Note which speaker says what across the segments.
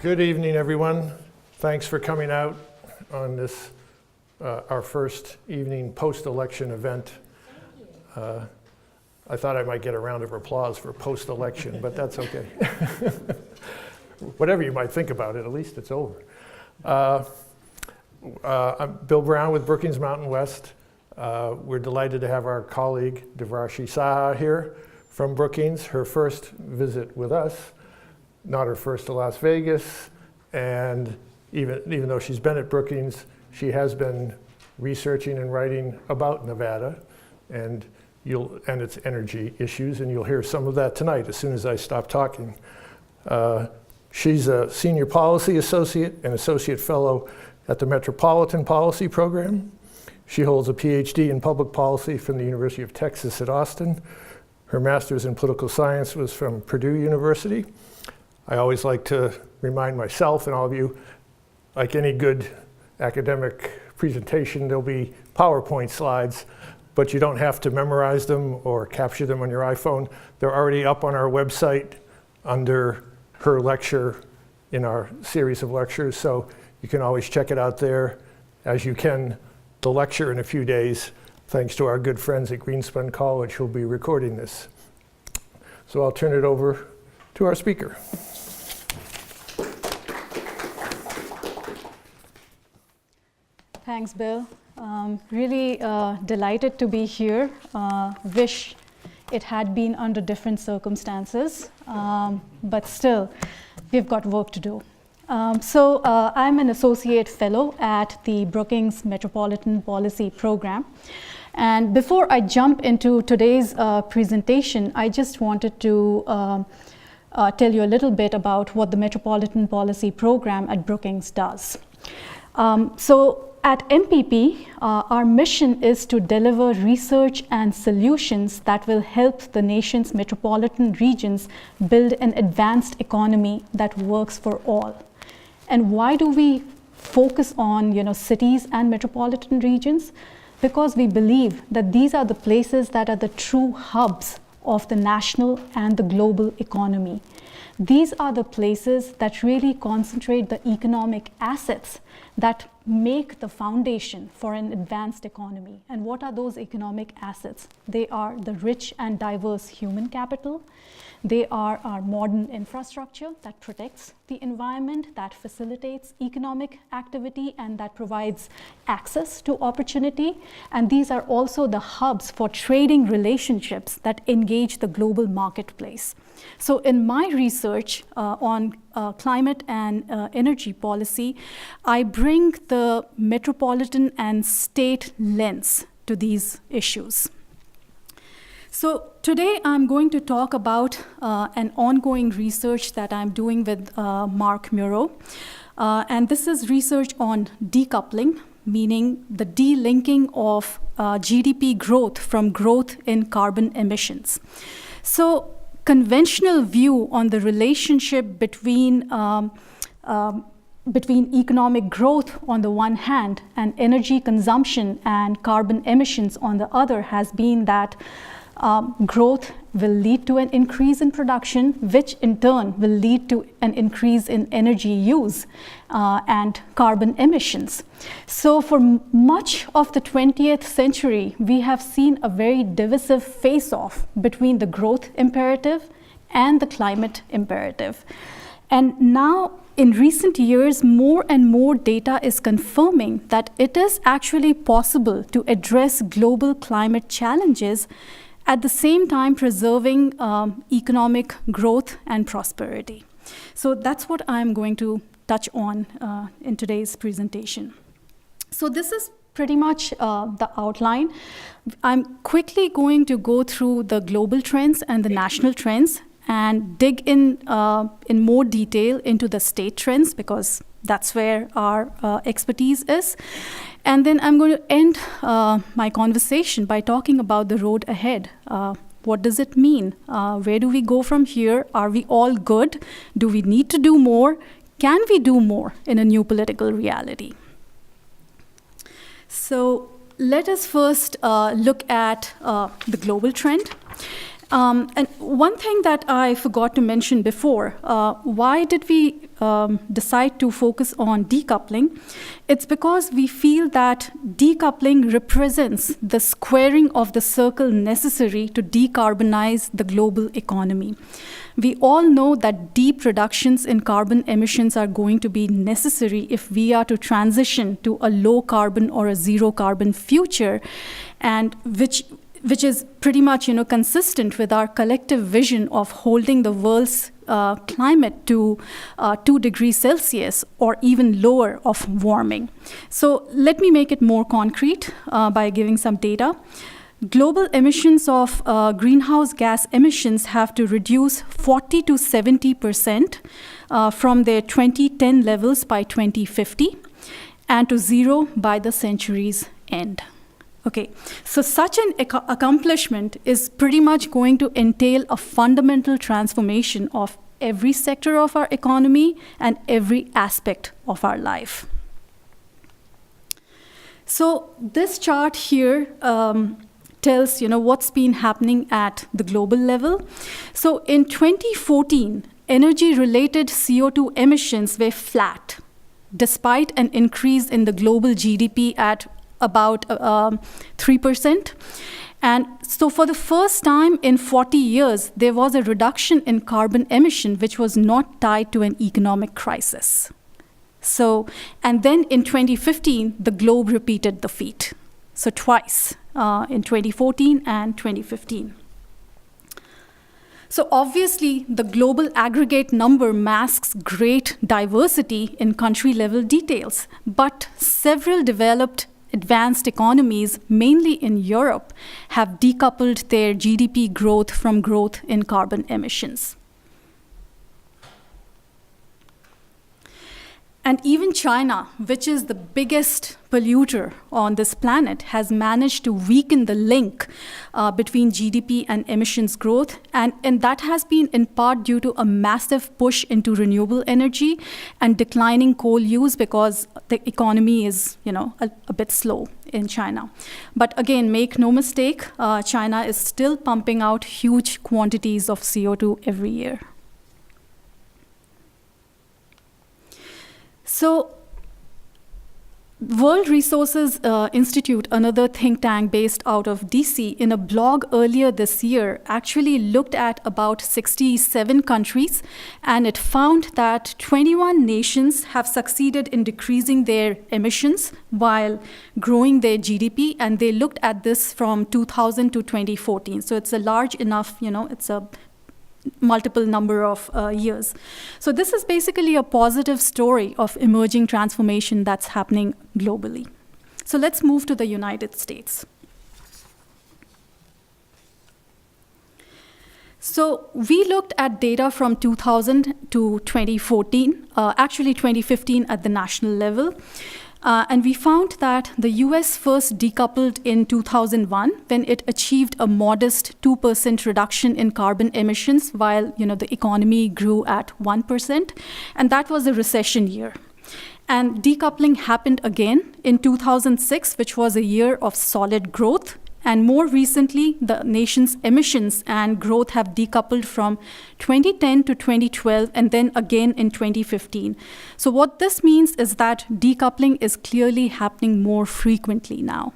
Speaker 1: Good evening, everyone. Thanks for coming out on this, our first evening post-election event. I thought I might get a round of applause for post-election, but that's okay. Whatever you might think about it, at least it's over. I'm Bill Brown with Brookings Mountain West. We're delighted to have our colleague, Devashree Saha, here from Brookings, her first visit with us. Not her first to Las Vegas, and even though she's been at Brookings, she has been researching and writing about Nevada and its energy issues, and you'll hear some of that tonight as soon as I stop talking. She's a senior policy associate and associate fellow at the Metropolitan Policy Program. She holds a PhD in public policy from the University of Texas at Austin. Her master's in political science was from Purdue University. I always like to remind myself and all of you, like any good academic presentation, there'll be PowerPoint slides, but you don't have to memorize them or capture them on your iPhone. They're already up on our website under her lecture in our series of lectures, so you can always check it out there as you can the lecture in a few days, thanks to our good friends at Greenspun College who'll be recording this. So I'll turn it over to our speaker.
Speaker 2: Thanks, Bill. Really delighted to be here. Wish it had been under different circumstances, but still, we've got work to do. So I'm an associate fellow at the Brookings Metropolitan Policy Program. And before I jump into today's presentation, I just wanted to tell you a little bit about what the Metropolitan Policy Program at Brookings does. So at MPP, our mission is to deliver research and solutions that will help the nation's metropolitan regions build an advanced economy that works for all. And why do we focus on, cities and metropolitan regions? Because we believe that these are the places that are the true hubs of the national and the global economy. These are the places that really concentrate the economic assets that make the foundation for an advanced economy. And what are those economic assets? They are the rich and diverse human capital. They are our modern infrastructure that protects the environment, that facilitates economic activity, and that provides access to opportunity. And these are also the hubs for trading relationships that engage the global marketplace. So in my research on climate and energy policy, I bring the metropolitan and state lens to these issues. So today I'm going to talk about an ongoing research that I'm doing with Mark Muro. And this is research on decoupling, meaning the delinking of GDP growth from growth in carbon emissions. So conventional view on the relationship between economic growth on the one hand and energy consumption and carbon emissions on the other has been that growth will lead to an increase in production, which in turn will lead to an increase in energy use and carbon emissions. So for much of the 20th century, we have seen a very divisive face-off between the growth imperative and the climate imperative. And now, in recent years, more and more data is confirming that it is actually possible to address global climate challenges at the same time preserving economic growth and prosperity. So that's what I'm going to touch on in today's presentation. So this is pretty much the outline. I'm quickly going to go through the global trends and the national trends and dig in more detail into the state trends, because that's where our expertise is. And then I'm going to end my conversation by talking about the road ahead. What does it mean? Where do we go from here? Are we all good? Do we need to do more? Can we do more in a new political reality? So let us first look at the global trend. And one thing that I forgot to mention before, why did we decide to focus on decoupling? It's because we feel that decoupling represents the squaring of the circle necessary to decarbonize the global economy. We all know that deep reductions in carbon emissions are going to be necessary if we are to transition to a low carbon or a zero carbon future, and which is pretty much consistent with our collective vision of holding the world's climate to 2 degrees Celsius or even lower of warming. So let me make it more concrete by giving some data. Global emissions of greenhouse gas emissions have to reduce 40 to 70% from their 2010 levels by 2050 and to zero by the century's end. Okay, so such an accomplishment is pretty much going to entail a fundamental transformation of every sector of our economy and every aspect of our life. So this chart here tells what's been happening at the global level. So in 2014, energy-related CO2 emissions were flat, despite an increase in the global GDP at about 3%. And so for the first time in 40 years, there was a reduction in carbon emission, which was not tied to an economic crisis. So, and then in 2015, the globe repeated the feat. So twice, in 2014 and 2015. So obviously, the global aggregate number masks great diversity in country-level details, but several developed advanced economies, mainly in Europe, have decoupled their GDP growth from growth in carbon emissions. And even China, which is the biggest polluter on this planet, has managed to weaken the link between GDP and emissions growth. And that has been in part due to a massive push into renewable energy and declining coal use because the economy is, a bit slow in China. But again, make no mistake, China is still pumping out huge quantities of CO2 every year. So, World Resources Institute, another think tank based out of DC, in a blog earlier this year, actually looked at about 67 countries, and it found that 21 nations have succeeded in decreasing their emissions while growing their GDP, and they looked at this from 2000 to 2014. So it's a large enough, it's a multiple number of years. So this is basically a positive story of emerging transformation that's happening globally. So let's move to the United States. So we looked at data from 2000 to 2014, actually 2015 at the national level. And we found that the US first decoupled in 2001 when it achieved a modest 2% reduction in carbon emissions while the economy grew at 1%. And that was a recession year. And decoupling happened again in 2006, which was a year of solid growth. And more recently, the nation's emissions and growth have decoupled from 2010 to 2012 and then again in 2015. So what this means is that decoupling is clearly happening more frequently now.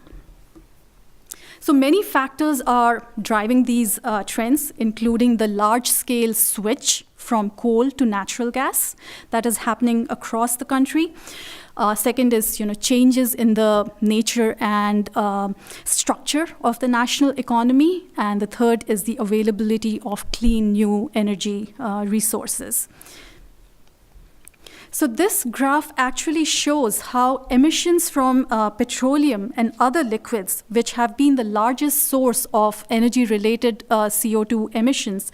Speaker 2: So many factors are driving these trends, including the large-scale switch from coal to natural gas that is happening across the country. Second is, changes in the nature and structure of the national economy. And the third is the availability of clean new energy resources. So this graph actually shows how emissions from petroleum and other liquids, which have been the largest source of energy-related CO2 emissions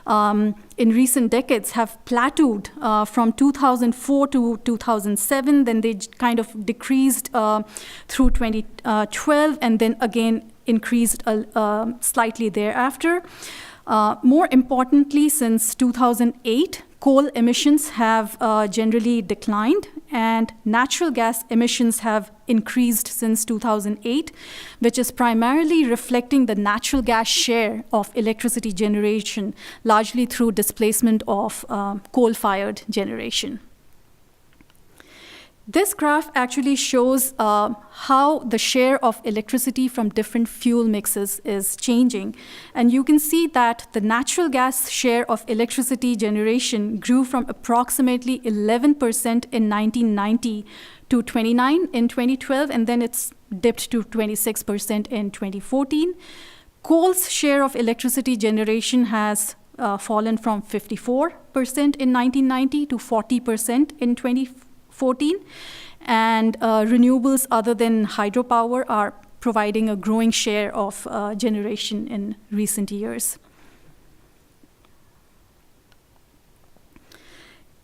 Speaker 2: in recent decades, have plateaued from 2004 to 2007. Then they kind of decreased through 2012, and then again increased slightly thereafter. More importantly, since 2008, coal emissions have generally declined, and natural gas emissions have increased since 2008, which is primarily reflecting the natural gas share of electricity generation, largely through displacement of coal-fired generation. This graph actually shows how the share of electricity from different fuel mixes is changing. And you can see that the natural gas share of electricity generation grew from approximately 11% in 1990 to 29% in 2012, and then it's dipped to 26% in 2014. Coal's share of electricity generation has fallen from 54% in 1990 to 40% in 2014, and renewables other than hydropower are providing a growing share of generation in recent years.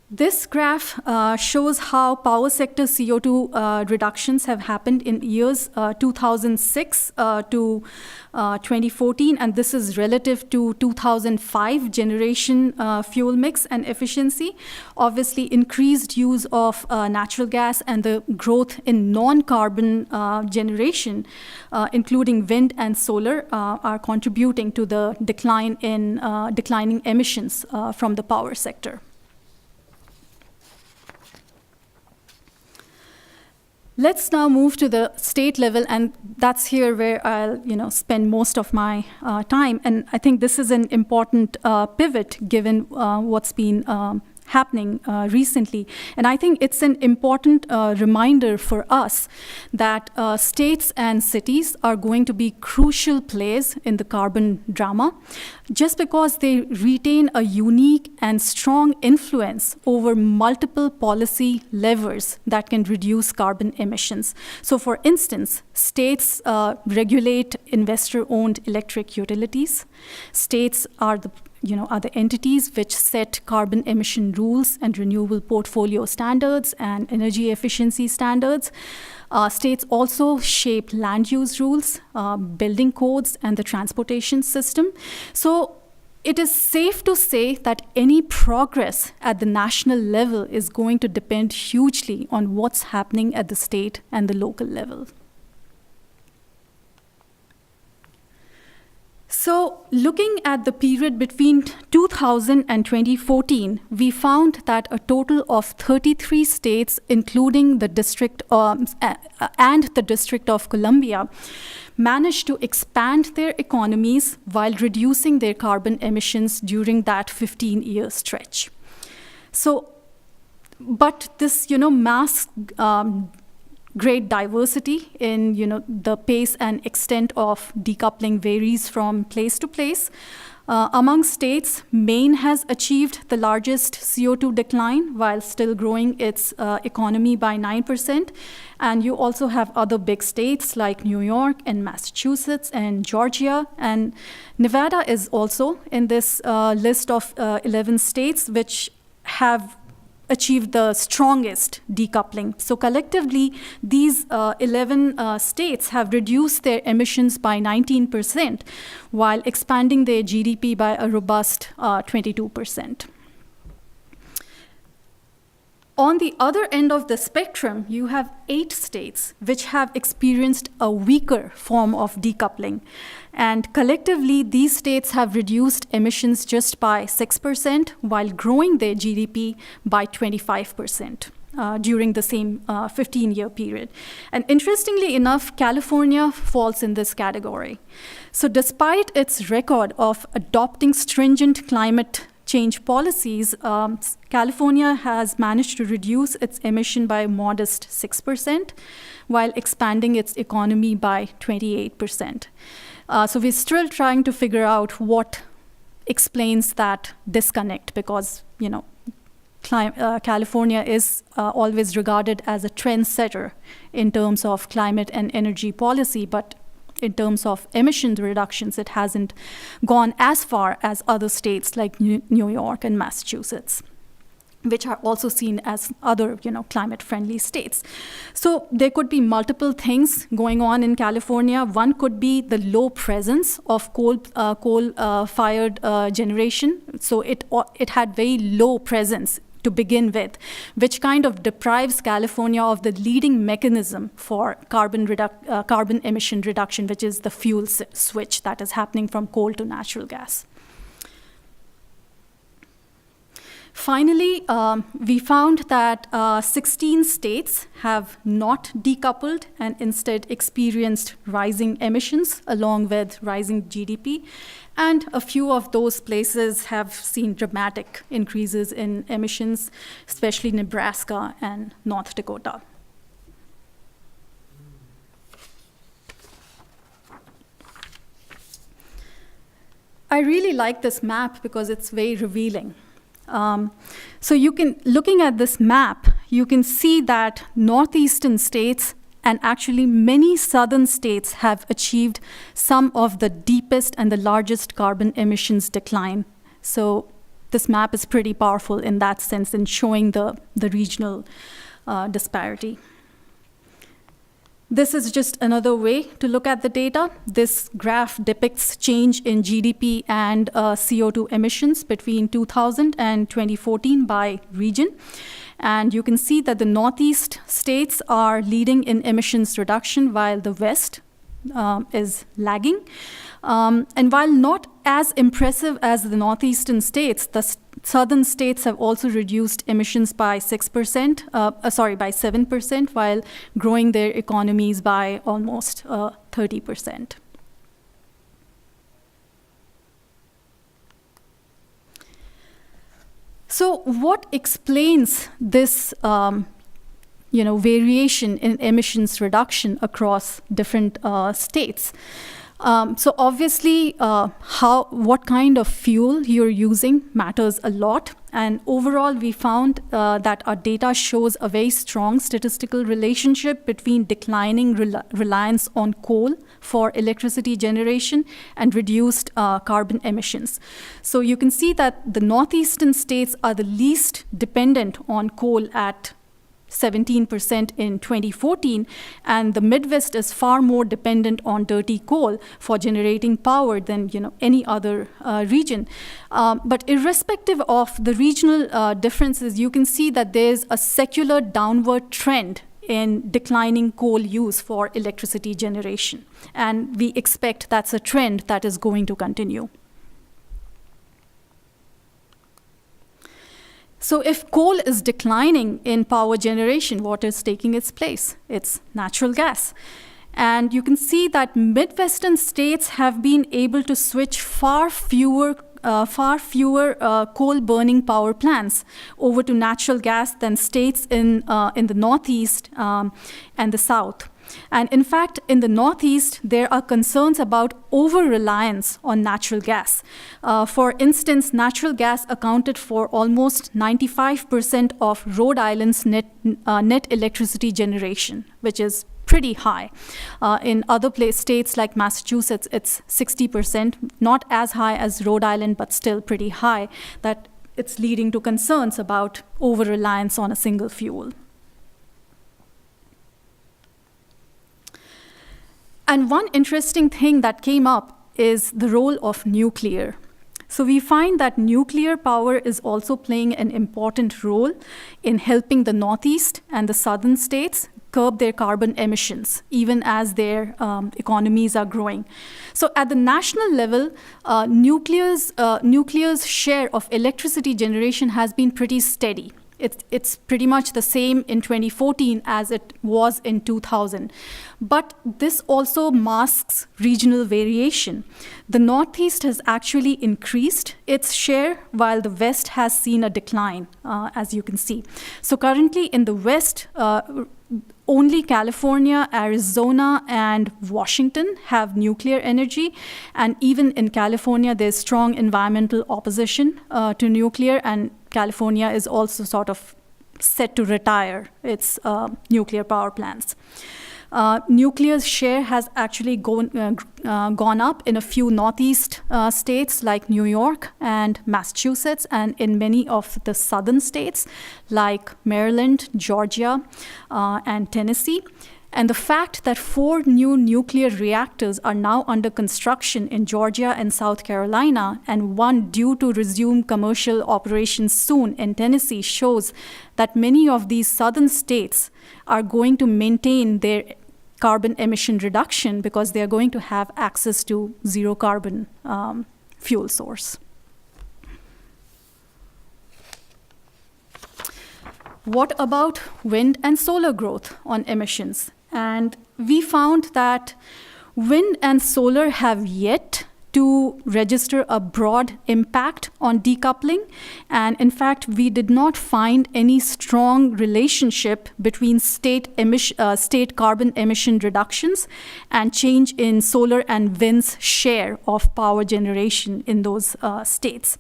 Speaker 2: This graph shows how power sector CO2 reductions have happened in years 2006 to 2014, and this is relative to 2005 generation fuel mix and efficiency. Obviously, increased use of natural gas and the growth in non-carbon generation, including wind and solar, are contributing to the decline in declining emissions from the power sector. Let's now move to the state level, and that's here where I'll spend most of my time. And I think this is an important pivot given what's been happening recently. And I think it's an important reminder for us that states and cities are going to be crucial players in the carbon drama, just because they retain a unique and strong influence over multiple policy levers that can reduce carbon emissions. So for instance, states regulate investor-owned electric utilities. States are the entities which set carbon emission rules and renewable portfolio standards and energy efficiency standards. States also shape land use rules, building codes, and the transportation system. So it is safe to say that any progress at the national level is going to depend hugely on what's happening at the state and the local level. So looking at the period between 2000 and 2014, we found that a total of 33 states, including the District and the District of Columbia, managed to expand their economies while reducing their carbon emissions during that 15-year stretch. So, but this, masks great diversity in the pace and extent of decoupling varies from place to place. Among states, Maine has achieved the largest CO2 decline while still growing its economy by 9%. And you also have other big states like New York and Massachusetts and Georgia. And Nevada is also in this list of 11 states which have achieved the strongest decoupling. So collectively, these 11 states have reduced their emissions by 19% while expanding their GDP by a robust 22%. On the other end of the spectrum, you have 8 states which have experienced a weaker form of decoupling. And collectively, these states have reduced emissions just by 6% while growing their GDP by 25% during the same 15-year period. And interestingly enough, California falls in this category. So despite its record of adopting stringent climate change policies, California has managed to reduce its emission by a modest 6% while expanding its economy by 28%. So we're still trying to figure out what explains that disconnect because, California is always regarded as a trendsetter in terms of climate and energy policy, but in terms of emission reductions, it hasn't gone as far as other states like New York and Massachusetts. which are also seen as other, climate-friendly states. So there could be multiple things going on in California. One could be the low presence of coal-fired generation. So it had very low presence to begin with, which kind of deprives California of the leading mechanism for carbon emission reduction, which is the fuel switch that is happening from coal to natural gas. Finally, we found that 16 states have not decoupled and instead experienced rising emissions along with rising GDP. And a few of those places have seen dramatic increases in emissions, especially Nebraska and North Dakota. I really like this map because it's very revealing. So looking at this map, you can see that northeastern states and actually many southern states have achieved some of the deepest and the largest carbon emissions decline. So this map is pretty powerful in that sense in showing the regional disparity. This is just another way to look at the data. This graph depicts change in GDP and CO2 emissions between 2000 and 2014 by region. And you can see that the Northeast states are leading in emissions reduction while the West is lagging. And while not as impressive as the Northeastern states, the Southern states have also reduced emissions by 7%, while growing their economies by almost 30%. So what explains this variation in emissions reduction across different states? So obviously, what kind of fuel you're using matters a lot. And overall, we found that our data shows a very strong statistical relationship between declining reliance on coal for electricity generation and reduced carbon emissions. So you can see that the northeastern states are the least dependent on coal at 17% in 2014, and the Midwest is far more dependent on dirty coal for generating power than any other region. But irrespective of the regional differences, you can see that there's a secular downward trend in declining coal use for electricity generation. And we expect that's a trend that is going to continue. So if coal is declining in power generation, what is taking its place? It's natural gas. And you can see that Midwestern states have been able to switch far fewer coal-burning power plants over to natural gas than states in the Northeast and the South. And in fact, in the Northeast, there are concerns about over-reliance on natural gas. For instance, natural gas accounted for almost 95% of Rhode Island's net electricity generation, which is pretty high. In other states like Massachusetts, it's 60%, not as high as Rhode Island, but still pretty high, that it's leading to concerns about over-reliance on a single fuel. And one interesting thing that came up is the role of nuclear. So we find that nuclear power is also playing an important role in helping the Northeast and the Southern states curb their carbon emissions, even as their economies are growing. So at the national level, nuclear's share of electricity generation has been pretty steady. It's pretty much the same in 2014 as it was in 2000. But this also masks regional variation. The Northeast has actually increased its share, while the West has seen a decline, as you can see. So currently in the West, only California, Arizona, and Washington have nuclear energy. And even in California, there's strong environmental opposition to nuclear, and California is also sort of set to retire its nuclear power plants. Nuclear's share has actually gone up in a few northeast states like New York and Massachusetts, and in many of the southern states like Maryland, Georgia, and Tennessee. And the fact that 4 new nuclear reactors are now under construction in Georgia and South Carolina, and 1 due to resume commercial operations soon in Tennessee, shows that many of these southern states are going to maintain their carbon emission reduction because they are going to have access to zero carbon fuel source. What about wind and solar growth on emissions? And we found that wind and solar have yet to register a broad impact on decoupling. And in fact, we did not find any strong relationship between state carbon emission reductions and change in solar and wind's share of power generation in those states,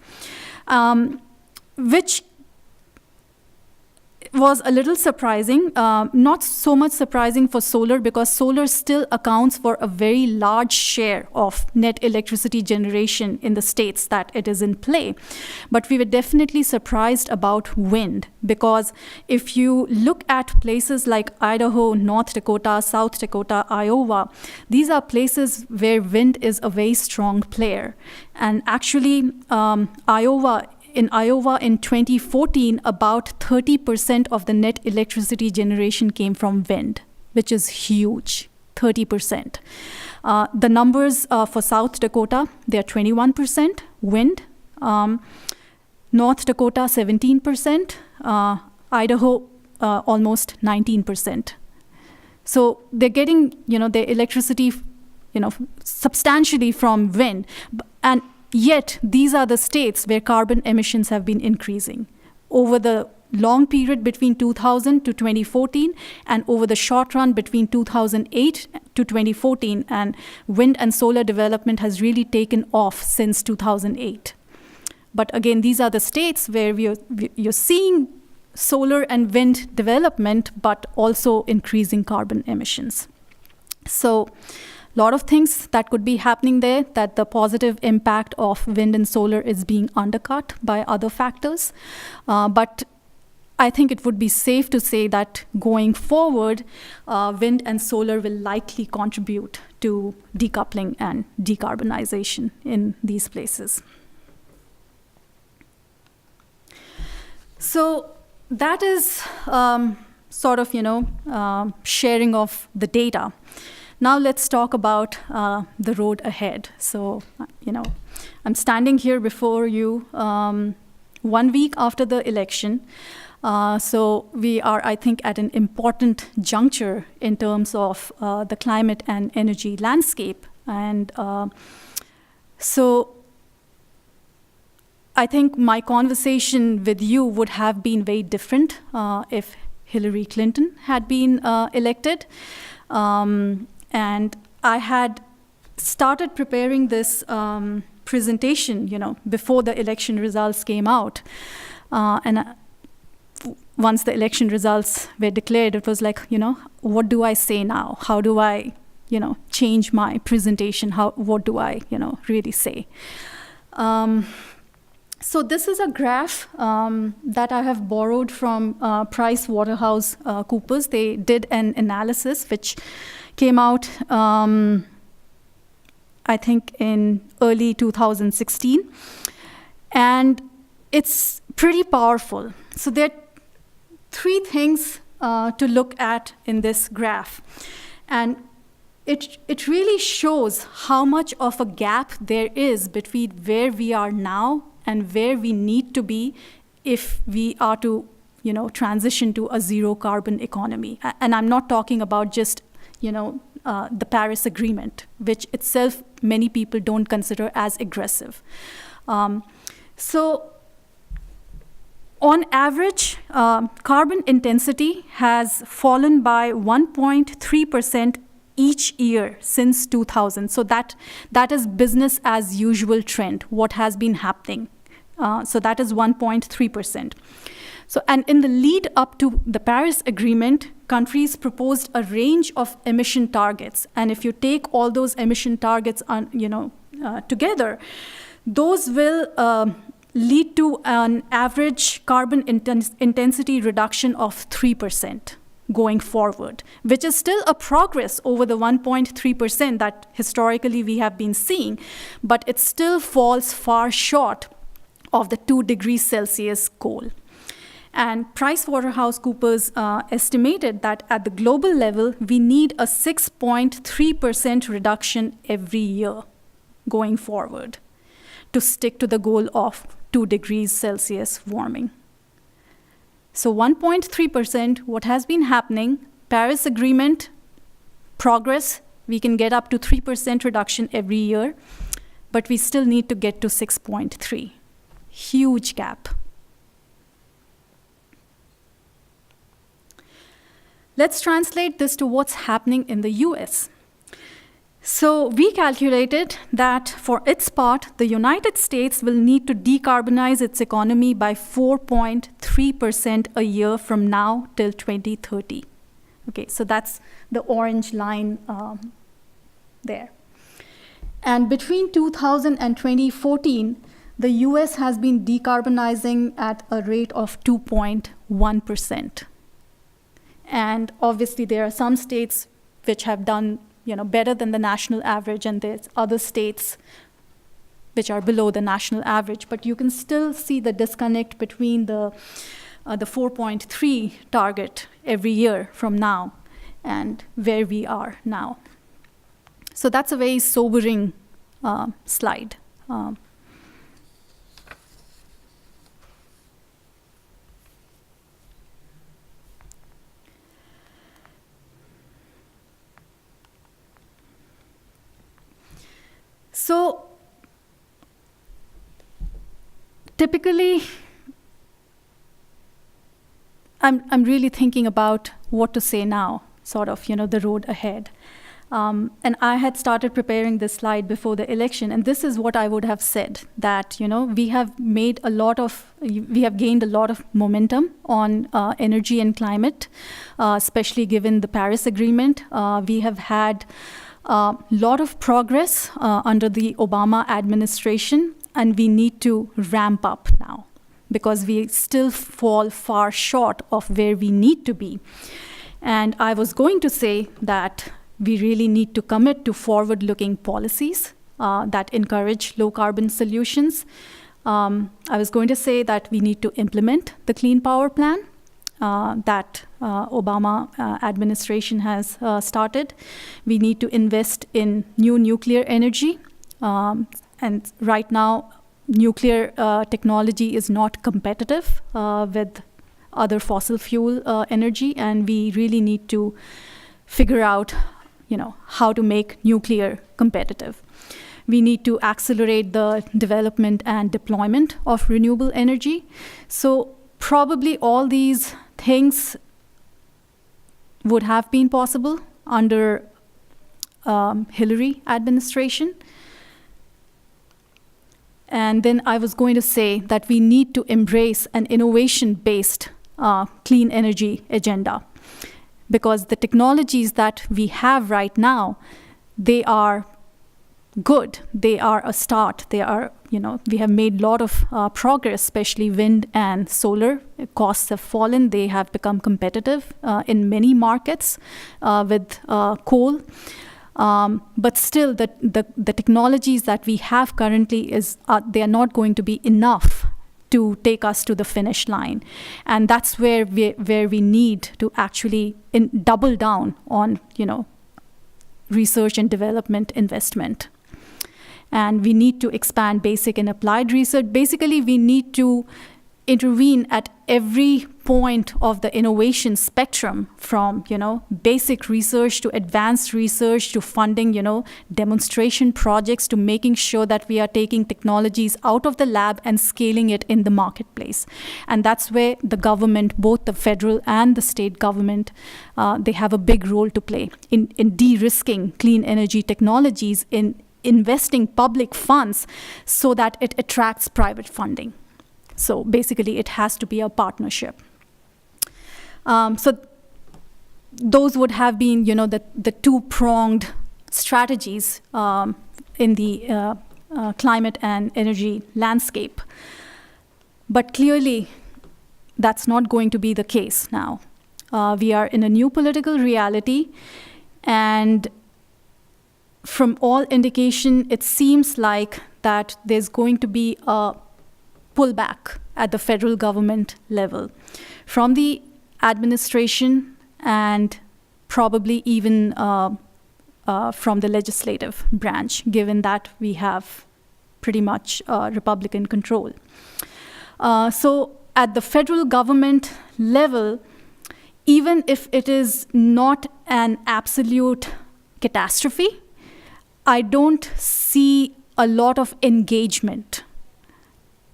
Speaker 2: which was a little surprising, not so much surprising for solar because solar still accounts for a very large share of net electricity generation in the states that it is in play. But we were definitely surprised about wind because if you look at places like Idaho, North Dakota, South Dakota, Iowa, these are places where wind is a very strong player. And actually, in Iowa in 2014, about 30% of the net electricity generation came from wind, which is huge, 30%. The numbers for South Dakota, they're 21% wind. North Dakota, 17%. Idaho, almost 19%. So they're getting, their electricity, substantially from wind. And yet, these are the states where carbon emissions have been increasing over the long period between 2000 to 2014 and over the short run between 2008 to 2014. And wind and solar development has really taken off since 2008. But again, these are the states where you're seeing solar and wind development, but also increasing carbon emissions. So, lot of things that could be happening there, that the positive impact of wind and solar is being undercut by other factors. But I think it would be safe to say that going forward, wind and solar will likely contribute to decoupling and decarbonization in these places. So that is sort of, sharing of the data. Now let's talk about the road ahead. So, I'm standing here before you 1 week after the election. So we are, I think, at an important juncture in terms of the climate and energy landscape. And so I think my conversation with you would have been very different if Hillary Clinton had been elected. And I had started preparing this presentation, before the election results came out. And once the election results were declared, it was like, what do I say now? How do I, change my presentation? What do I, really say? So this is a graph that I have borrowed from PricewaterhouseCoopers. They did an analysis which came out, I think, in early 2016. And it's pretty powerful. So there are 3 things to look at in this graph. And it really shows how much of a gap there is between where we are now and where we need to be if we are to, transition to a zero carbon economy. And I'm not talking about just the Paris Agreement, which itself many people don't consider as aggressive. So on average, carbon intensity has fallen by 1.3% each year since 2000. So that is business as usual trend, what has been happening. So that is 1.3%. So, and in the lead up to the Paris Agreement, countries proposed a range of emission targets. And if you take all those emission targets together, those will lead to an average carbon intensity reduction of 3% going forward, which is still a progress over the 1.3% that historically we have been seeing, but it still falls far short of the 2 degrees Celsius goal. And PricewaterhouseCoopers estimated that at the global level, we need a 6.3% reduction every year going forward to stick to the goal of 2 degrees Celsius warming. So 1.3%, what has been happening, Paris Agreement, progress, we can get up to 3% reduction every year, but we still need to get to 6.3. Huge gap. Let's translate this to what's happening in the US. So we calculated that for its part, the United States will need to decarbonize its economy by 4.3% a year from now till 2030. Okay, so that's the orange line there. And between 2000 and 2014, the US has been decarbonizing at a rate of 2.1%. And obviously there are some states which have done better than the national average, and there's other states which are below the national average. But you can still see the disconnect between the 4.3 target every year from now and where we are now. So that's a very sobering slide. So typically, I'm really thinking about what to say now, sort of, the road ahead. And I had started preparing this slide before the election, and this is what I would have said, that, we have gained a lot of momentum on energy and climate, especially given the Paris Agreement. We have had a lot of progress under the Obama administration, and we need to ramp up now because we still fall far short of where we need to be. And I was going to say that we really need to commit to forward-looking policies that encourage low-carbon solutions. I was going to say that we need to implement the Clean Power Plan that Obama administration has started. We need to invest in new nuclear energy. And right now, nuclear technology is not competitive with other fossil fuel energy, and we really need to figure out how to make nuclear competitive. We need to accelerate the development and deployment of renewable energy. So probably all these things would have been possible under Hillary administration. And then I was going to say that we need to embrace an innovation-based clean energy agenda, because the technologies that we have right now, they are good. They are a start. They are, we have made a lot of progress, especially wind and solar. Costs have fallen. They have become competitive in many markets with coal. But still, the technologies that we have currently they are not going to be enough to take us to the finish line, and that's where we need to actually double down on research and development investment, and we need to expand basic and applied research. Basically, we need to intervene at every point of the innovation spectrum, from basic research to advanced research to funding demonstration projects, to making sure that we are taking technologies out of the lab and scaling it in the marketplace. And that's where the government, both the federal and the state government, they have a big role to play in de-risking clean energy technologies, in investing public funds so that it attracts private funding. So basically, it has to be a partnership. So those would have been, the two-pronged strategies in the climate and energy landscape. But clearly, that's not going to be the case now. We are in a new political reality, and from all indication, it seems like that there's going to be a pullback at the federal government level from the administration and probably even from the legislative branch, given that we have pretty much Republican control. So at the federal government level, even if it is not an absolute catastrophe, I don't see a lot of engagement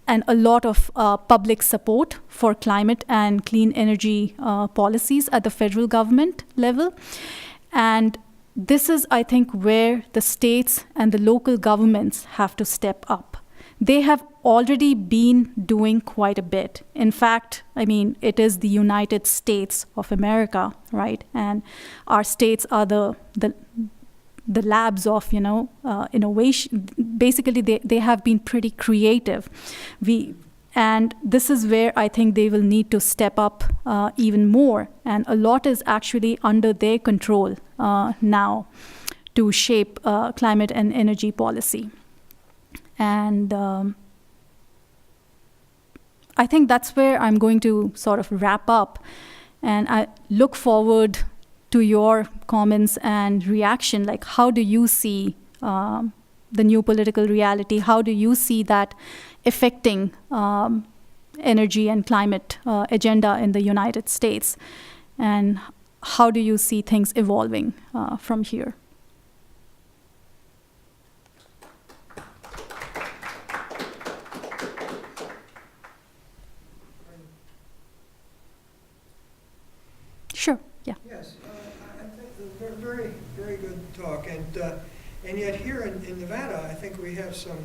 Speaker 2: and a lot of public support for climate and clean energy policies at the federal government level. And this is, I think, where the states and the local governments have to step up. They have already been doing quite a bit. In fact, it is the United States of America, right? And our states are the labs of, innovation. Basically, they have been pretty creative. And this is where I think they will need to step up even more. And a lot is actually under their control now to shape climate and energy policy. And I think that's where I'm going to sort of wrap up. And I look forward to your comments and reaction. Like, how do you see the new political reality? How do you see that affecting energy and climate agenda in the United States? And how do you see things evolving from here? Sure. Yeah.
Speaker 3: Yes, I think very, very good talk, and yet here in Nevada, I think we have some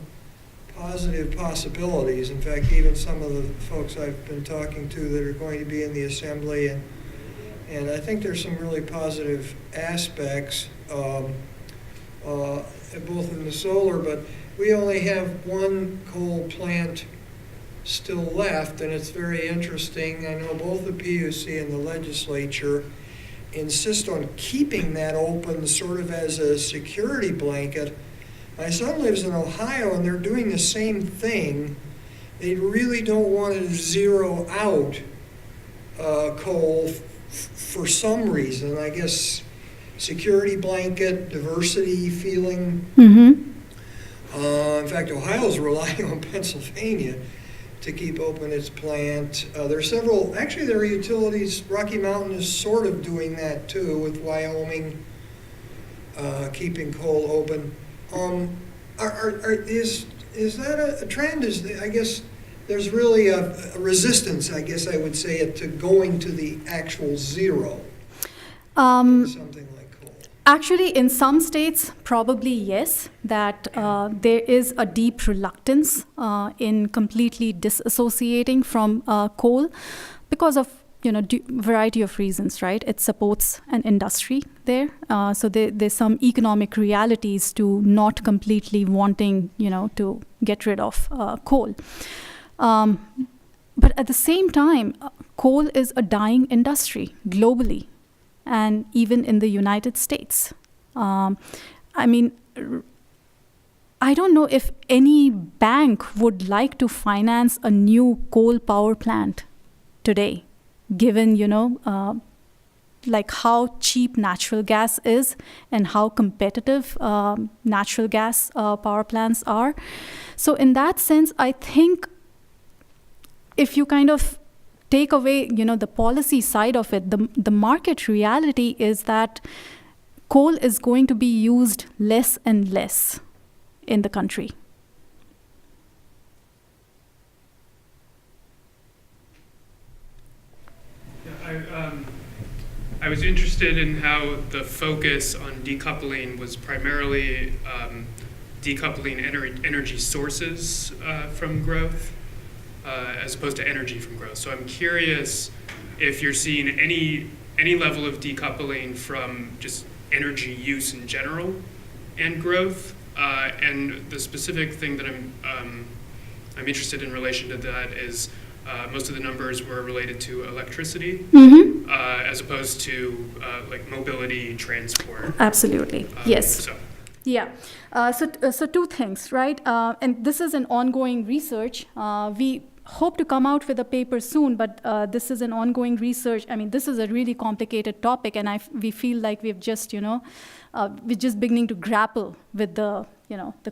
Speaker 3: positive possibilities. In fact, even some of the folks I've been talking to that are going to be in the assembly, and I think there's some really positive aspects, both in the solar, but we only have one coal plant still left, and it's very interesting. I know both the PUC and the legislature insist on keeping that open sort of as a security blanket. My son lives in Ohio, and they're doing the same thing. They really don't want to zero out coal for some reason. I guess security blanket, diversity feeling.
Speaker 2: Mm-hmm.
Speaker 3: In fact, Ohio's relying on Pennsylvania to keep open its plant. There are several, actually there are utilities, Rocky Mountain is sort of doing that too, with Wyoming keeping coal open. Is that a trend? I guess there's really a resistance, I guess I would say, to going to the actual zero. Something like coal.
Speaker 2: Actually, in some states, probably yes, that there is a deep reluctance in completely disassociating from coal because of variety of reasons, right? It supports an industry there. So there's some economic realities to not completely wanting, to get rid of coal. But at the same time, coal is a dying industry globally, and even in the United States. I don't know if any bank would like to finance a new coal power plant today, given, like how cheap natural gas is and how competitive natural gas power plants are. So in that sense, I think if you kind of take away, the policy side of it, the market reality is that coal is going to be used less and less in the country.
Speaker 4: I was interested in how the focus on decoupling was primarily decoupling energy sources from growth. as opposed to energy from growth. So I'm curious if you're seeing any level of decoupling from just energy use in general and growth. And the specific thing that I'm interested in relation to that is most of the numbers were related to electricity as opposed to like mobility, transport.
Speaker 2: Absolutely, yes.
Speaker 4: So.
Speaker 2: Yeah, so two things, right? And this is an ongoing research. We hope to come out with a paper soon, but this is an ongoing research. I mean, this is a really complicated topic, and we feel like we've just, we're just beginning to grapple with the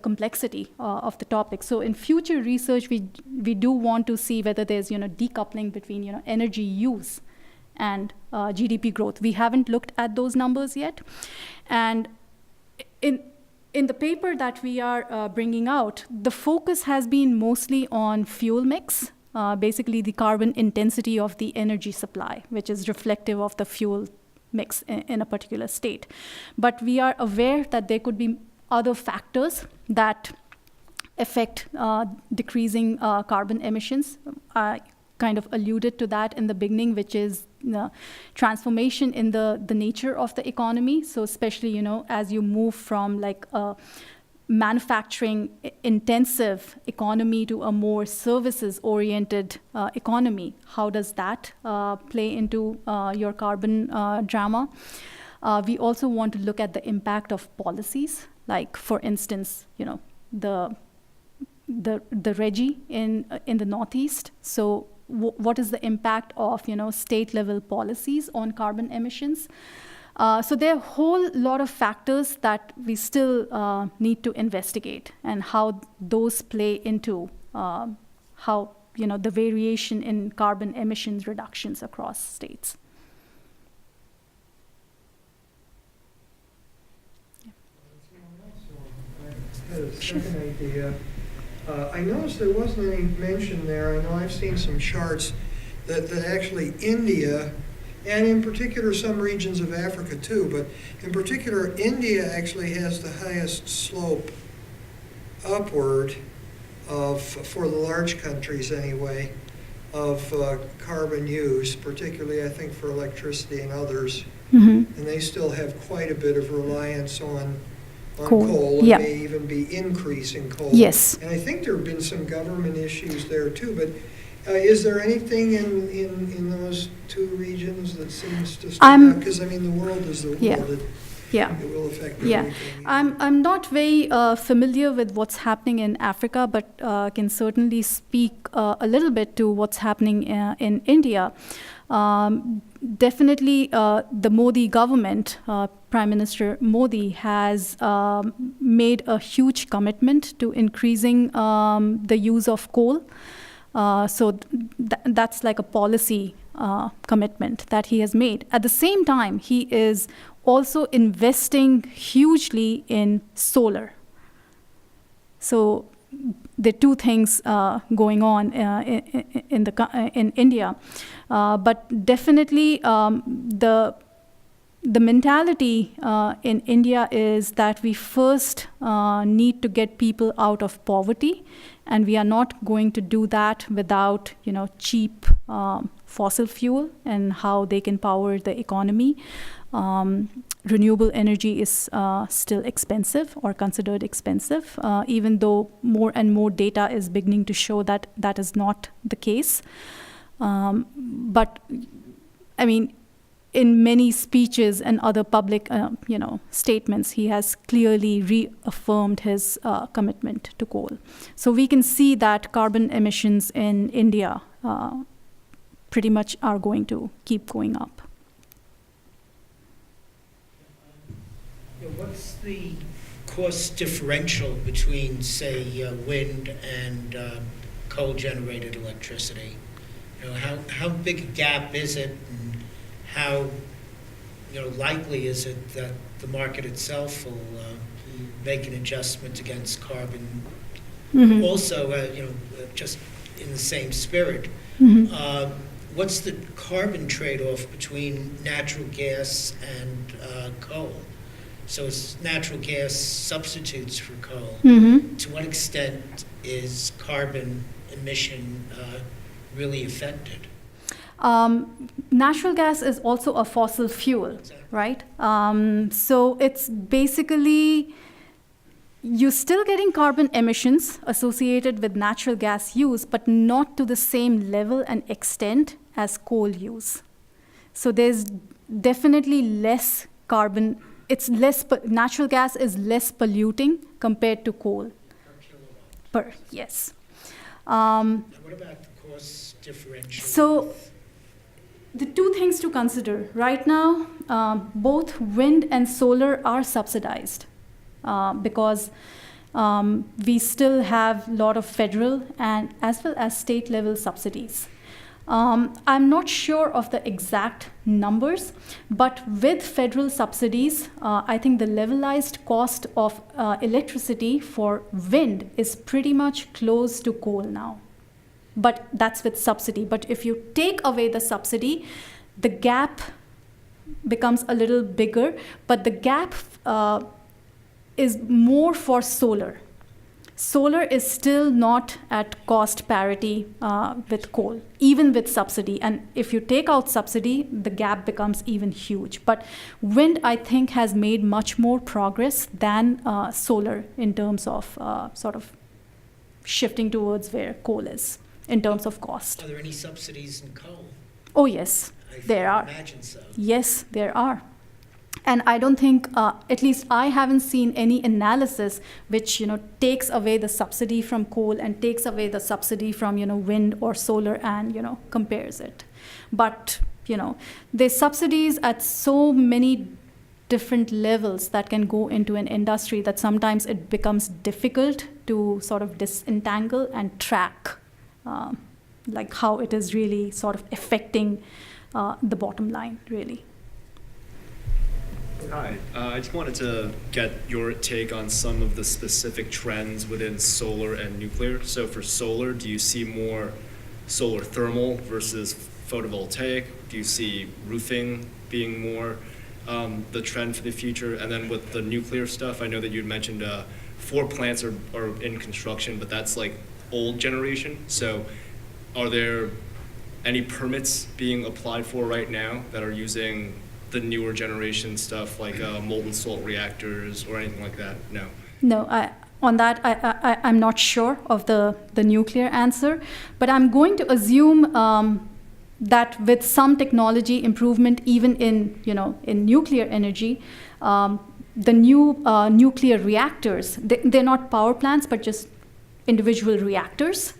Speaker 2: complexity of the topic. So in future research, we do want to see whether there's, decoupling between, energy use and GDP growth. We haven't looked at those numbers yet. And in the paper that we are bringing out, the focus has been mostly on fuel mix, basically the carbon intensity of the energy supply, which is reflective of the fuel mix in a particular state. But we are aware that there could be other factors that affect decreasing carbon emissions. I kind of alluded to that in the beginning, which is transformation in the nature of the economy. So especially, as you move from like a manufacturing intensive economy to a more services oriented economy, how does that play into your carbon drama? We also want to look at the impact of policies, like for instance, the RGGI in the Northeast. So what is the impact of state level policies on carbon emissions? So there are a whole lot of factors that we still need to investigate, and how those play into how the variation in carbon emissions reductions across states.
Speaker 3: I had a second idea. I noticed there wasn't any mention there. I know I've seen some charts that actually India, and in particular some regions of Africa too, but in particular India actually has the highest slope upward for the large countries anyway, of carbon use, particularly I think for electricity and others. And they still have quite a bit of reliance on coal, and may even be increasing coal.
Speaker 2: Yes.
Speaker 3: And I think there have been some government issues there too, but is there anything in those two regions that seems to stand out? Because the world is the world. It will affect everything.
Speaker 2: I'm not very familiar with what's happening in Africa, but can certainly speak a little bit to what's happening in India. Definitely, the Modi government, Prime Minister Modi, has made a huge commitment to increasing the use of coal. So that's like a policy commitment that he has made. At the same time, he is also investing hugely in solar. So there are two things going on in India, but definitely the mentality in India is that we first need to get people out of poverty, and we are not going to do that without cheap fossil fuel and how they can power the economy. Renewable energy is still expensive, or considered expensive, even though more and more data is beginning to show that that is not the case. But in many speeches and other public statements, he has clearly reaffirmed his commitment to coal. So we can see that carbon emissions in India pretty much are going to keep going up.
Speaker 5: What's the cost differential between, say, wind and coal-generated electricity? How big a gap is it, and how likely is it that the market itself will make an adjustment against carbon? Also, just in the same spirit, what's the carbon trade-off between natural gas and coal? So as natural gas substitutes for coal, to what extent is carbon emission really affected?
Speaker 2: Natural gas is also a fossil fuel, right? So it's basically, you're still getting carbon emissions associated with natural gas use, but not to the same level and extent as coal use. So there's definitely less carbon. Natural gas is less polluting compared to coal. Yes.
Speaker 5: And what about the cost differential?
Speaker 2: So the two things to consider. Right now, both wind and solar are subsidized because we still have a lot of federal and as well as state level subsidies. I'm not sure of the exact numbers, but with federal subsidies, I think the levelized cost of electricity for wind is pretty much close to coal now. But that's with subsidy. But if you take away the subsidy, the gap becomes a little bigger, but the gap is more for solar. Solar is still not at cost parity with coal, even with subsidy. And if you take out subsidy, the gap becomes even huge. But wind, I think, has made much more progress than solar in terms of sort of shifting towards where coal is in terms of cost.
Speaker 5: Are there any subsidies in coal?
Speaker 2: Oh, yes, there are.
Speaker 5: I imagine so.
Speaker 2: Yes, there are. And I don't think, at least I haven't seen any analysis which, takes away the subsidy from coal and takes away the subsidy from, wind or solar and, compares it. But, there's subsidies at so many different levels that can go into an industry that sometimes it becomes difficult to sort of disentangle and track, like how it is really sort of affecting the bottom line, really.
Speaker 6: Hi, I just wanted to get your take on some of the specific trends within solar and nuclear. So for solar, do you see more solar thermal versus photovoltaic? Do you see roofing being more the trend for the future? And then with the nuclear stuff, I know that you'd mentioned 4 plants are in construction, but that's like old generation. So are there any permits being applied for right now that are using the newer generation stuff like molten salt reactors or anything like that? No.
Speaker 2: No, on that, I'm not sure of the nuclear answer, but I'm going to assume that with some technology improvement, even in nuclear energy, the new nuclear reactors, they're not power plants, but just individual reactors.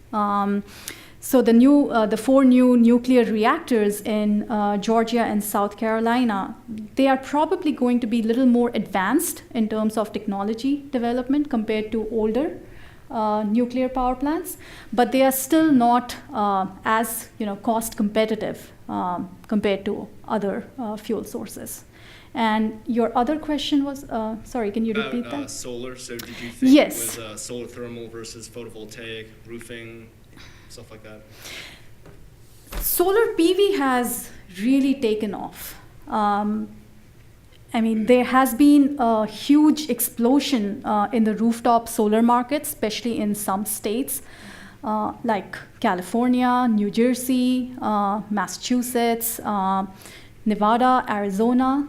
Speaker 2: So the 4 new nuclear reactors in Georgia and South Carolina, they are probably going to be a little more advanced in terms of technology development compared to older nuclear power plants, but they are still not as cost competitive compared to other fuel sources. And your other question was, sorry, can you repeat that?
Speaker 6: Solar. So did you think
Speaker 2: Yes.
Speaker 6: it was solar thermal versus photovoltaic, roofing, stuff like that?
Speaker 2: Solar PV has really taken off. There has been a huge explosion in the rooftop solar market, especially in some states like California, New Jersey, Massachusetts, Nevada, Arizona.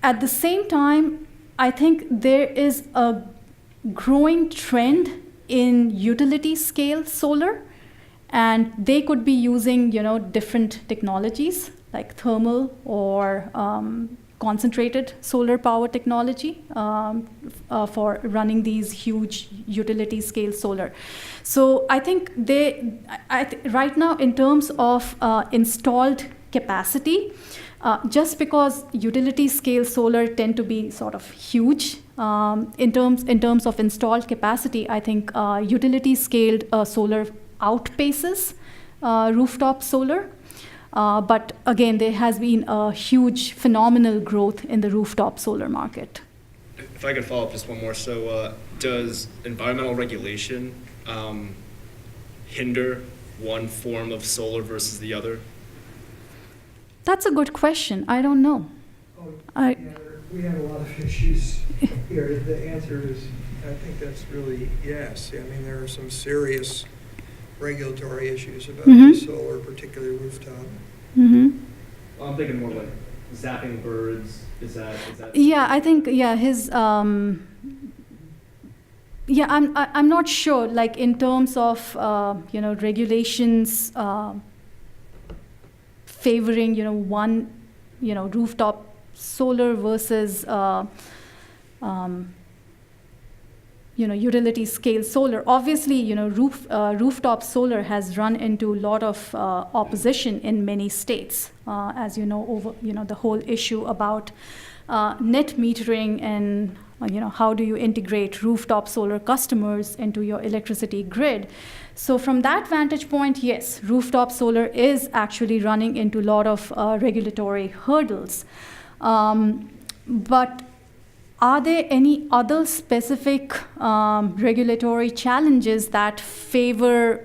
Speaker 2: At the same time, I think there is a growing trend in utility scale solar, and they could be using different technologies like thermal or concentrated solar power technology for running these huge utility scale solar. So I think right now in terms of installed capacity, just because utility scale solar tend to be sort of huge in terms of installed capacity, I think utility scaled solar outpaces rooftop solar. But again, there has been a huge phenomenal growth in the rooftop solar market.
Speaker 6: If I could follow up just one more. So does environmental regulation hinder one form of solar versus the other?
Speaker 2: That's a good question. I don't know.
Speaker 3: We have a lot of issues here. The answer is, I think that's really yes. I mean, there are some serious regulatory issues about
Speaker 2: Mhm.
Speaker 3: the solar, particularly rooftop.
Speaker 2: Mm-hmm.
Speaker 6: Well, I'm thinking more like zapping birds. Is that?
Speaker 2: Yeah, I think his yeah, I'm not sure, like in terms of regulations favoring one rooftop solar versus utility scale solar. Obviously, rooftop solar has run into a lot of opposition in many states, as you know, over the whole issue about net metering and how do you integrate rooftop solar customers into your electricity grid. So from that vantage point, yes, rooftop solar is actually running into a lot of regulatory hurdles. But are there any other specific regulatory challenges that favor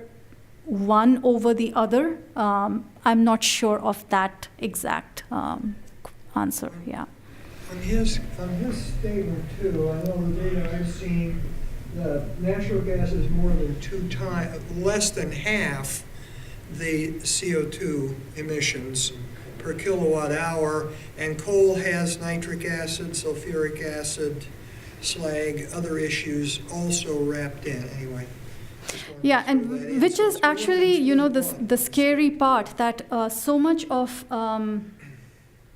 Speaker 2: one over the other? I'm not sure of that exact answer, yeah.
Speaker 3: On his statement too, I know the data I've seen, the natural gas is more than less than half the CO2 emissions per kilowatt hour, and coal has nitric acid, sulfuric acid, slag, other issues also wrapped in, anyway.
Speaker 2: Yeah, and which is actually, the scary part, that so much of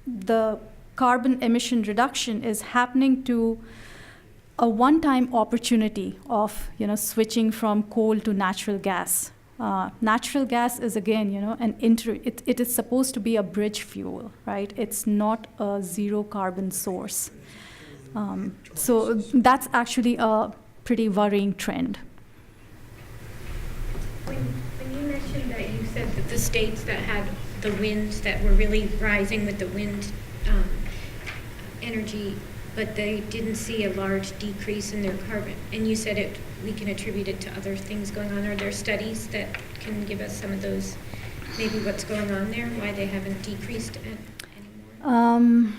Speaker 2: the carbon emission reduction is happening to a one-time opportunity of, switching from coal to natural gas. Natural gas is, again, it is supposed to be a bridge fuel, right? It's not a zero carbon source. So that's actually a pretty worrying trend.
Speaker 7: When you mentioned that, you said that the states that had the winds that were really rising with the wind energy, but they didn't see a large decrease in their carbon. And you said we can attribute it to other things going on. Are there studies that can give us some of those, maybe what's going on there, why they haven't decreased anymore?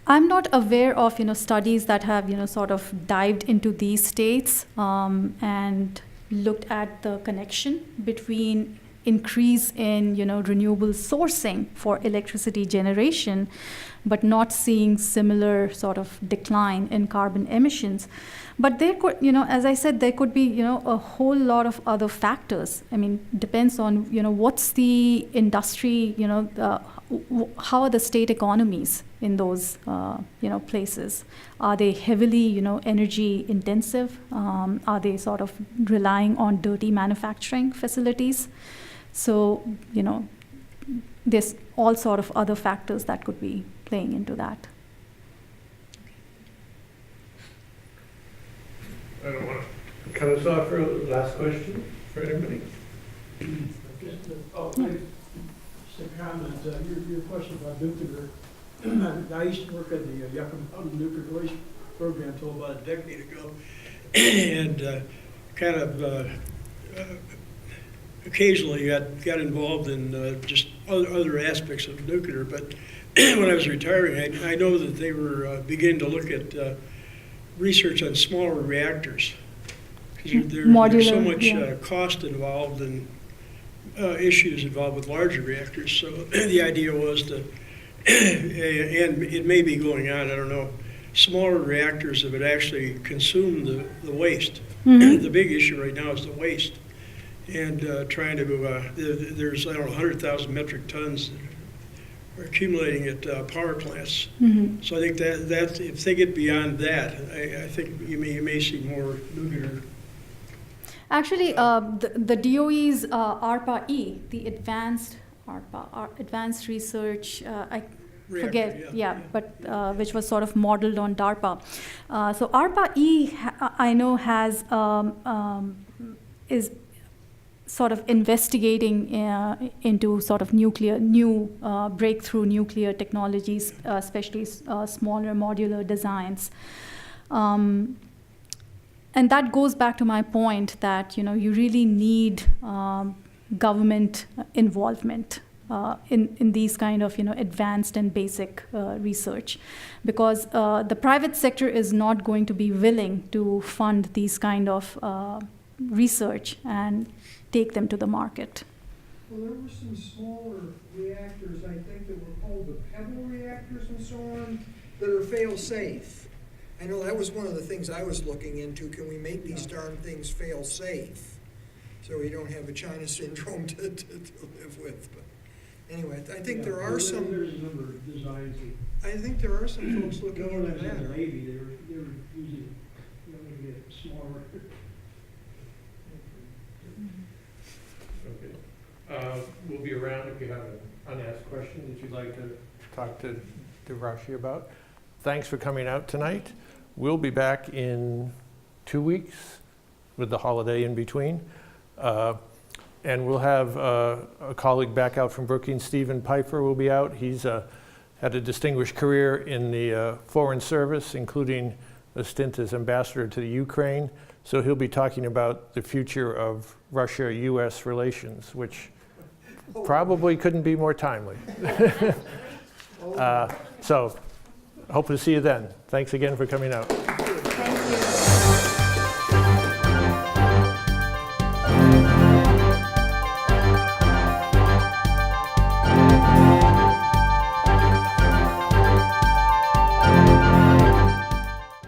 Speaker 2: I'm not aware of studies that have sort of dived into these states and looked at the connection between increase in renewable sourcing for electricity generation, but not seeing similar sort of decline in carbon emissions. But there could, as I said, there could be a whole lot of other factors. I mean, depends on what's the industry, how are the state economies in those places? Are they heavily energy intensive? Are they sort of relying on dirty manufacturing facilities? So there's all sort of other factors that could be playing into that.
Speaker 1: I don't want to cut us off for a last question for anybody.
Speaker 8: Just a comment. Your question about nuclear. I used to work at the Yucca Nuclear Waste Program until about a decade ago, and kind of occasionally got involved in just other aspects of nuclear. But when I was retiring, I know that they were beginning to look at research on smaller reactors, because there's so much cost involved and issues involved with larger reactors. So the idea was to, and it may be going on, I don't know, smaller reactors that would actually consume the waste.
Speaker 2: Mm-hmm.
Speaker 8: The big issue right now is the waste. And trying to, there's, 100,000 metric tons that are accumulating at power plants.
Speaker 2: Mm-hmm.
Speaker 8: So I think that if they get beyond that, I think you may see more nuclear.
Speaker 2: Actually, the DOE's ARPA-E, the advanced research, I forget, but which was sort of modeled on DARPA. So ARPA-E, I know, has is sort of investigating into sort of new breakthrough nuclear technologies, especially smaller modular designs. And that goes back to my point that you really need government involvement in these kind of advanced and basic research, because the private sector is not going to be willing to fund these kind of research, and take them to the market.
Speaker 3: Well, there were some smaller reactors, I think, that were called the pebble reactors and so on, that are fail-safe. I know that was one of the things I was looking into. Can we make these darn things fail-safe? So we don't have a China syndrome to live with. But anyway, I think there are some.
Speaker 8: There's a number of designs.
Speaker 3: I think there are some folks looking
Speaker 8: When I
Speaker 3: into
Speaker 8: was in the
Speaker 3: that.
Speaker 8: Navy, they were using, maybe a smaller.
Speaker 1: Okay. We'll be around if you have an unasked question that you'd like to talk to Devashree about. Thanks for coming out tonight. We'll be back in 2 weeks with the holiday in between. And we'll have a colleague back out from Brookings, Stephen Pfeiffer, will be out. He's had a distinguished career in the Foreign Service, including a stint as ambassador to the Ukraine. So he'll be talking about the future of Russia-US relations, which probably couldn't be more timely. So hope to see you then. Thanks again for coming out.